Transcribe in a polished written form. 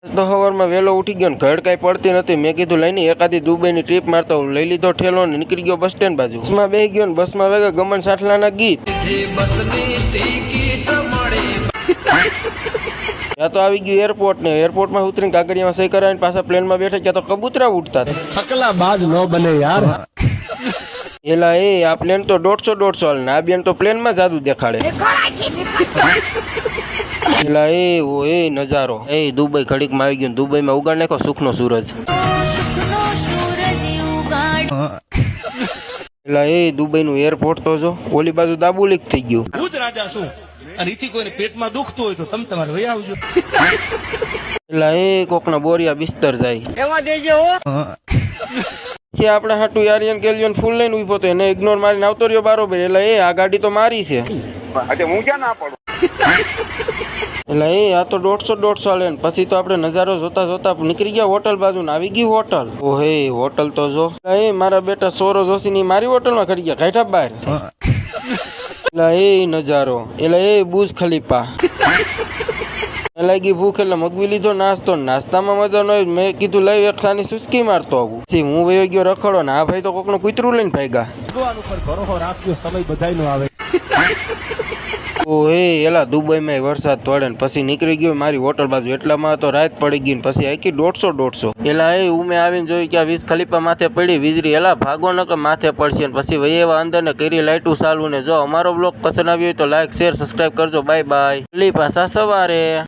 તો સવારમાં વહેલો ઉઠી ગયો ને ઘડ કાંઈ પડતી નથી. મેં કીધું લઈને એકાદી દુબઈની ટ્રીપ મારતો હું. લઈ લીધો ઠેલો ને નીકળી ગયો બસ સ્ટેન્ડ બાજુ. બસમાં બેસી ગયો ને બસમાં વેગે ગમન સાઠલાના ગીત. ત્યાં તો આવી ગયું એરપોર્ટ ને એરપોર્ટમાં ઉતરીને કાગળિયામાં સહી કરાવીને પાછા પ્લેનમાં બેઠા. ત્યાં તો કબૂતરા ઉડતા છકલા બાજ ન બને યાર. એલા આ પ્લેન તો 150 હાલ ને આ બેન તો પ્લેનમાં જાદુ દેખાડે. એલા નજારો દુબઈ ઘડીકમાં આવી ગયું. દુબઈમાં ઉગાડ નાખો સુખનો સૂરજ. એલા દુબઈનું એરપોર્ટ તો જો ઓલી બાજુ દાબુલીક થઈ ગયું. હું જ રાજા છું અને એથી કોઈને પેટમાં દુખતું હોય તો તમે તમારે વહી આવજો. એલા કોકના બોરિયા બિસ્તર જાય એવા દેજો. છે આપણા હાટુ યારિયન કેલિયન ફૂલ લઈને ઉભો તો એને ઇગ્નોર મારીને આવતો રહ્યો બરોબર. એટલે આ ગાડી તો મારી છે. હું ક્યાં ના પડું. એટલે આ તો 150 હાલે ને પછી તો આપણે નજારો જોતા જોતા નીકળી ગયા હોટલ બાજુ ને આવી ગઈ હોટલ. ઓહે હોટલ તો જો મારા બેટા સોરો જોશી ની મારી હોટલમાં ખડી ગયા કાઢા બહાર. એટલે નજારો એટલે બુર્જ ખલીફા. લાગી ભૂખ એટલે મગવી લીધો નાસ્તો. નાસ્તામાં મજા ન હોય. મેં કીધું લઈ એક સાની સુસ્કી મારતો આવું. પછી હું વયો ગયો રખડો ને આ ભાઈ તો કોકનું કૂતરું લઈને ભાગ્યા. ભગવાન ઉપર ભરોસો રાખ્યો સમય બધાય નો આવે. એલા દુબઈમાં વરસાદ પડે ને પછી નીકળી ગયો મારી હોટલ બાજુ. એટલામાં તો રાત પડી ગઈ ને પછી આખી 150. એલા ઉમે આવીને જોઈ કે આ વીજ ખલીફા માથે પડી વીજળી. એલા ભાગો ન કે માથે પડશે ને પછી વૈયા અંદર ને કરી લાઈટું ચાલુ ને. જો અમારો બ્લોગ પસંદ આવ્યો હોય તો લાઈક શેર સબસ્ક્રાઈબ કરજો. Bye bye. ખલીફા સવારે.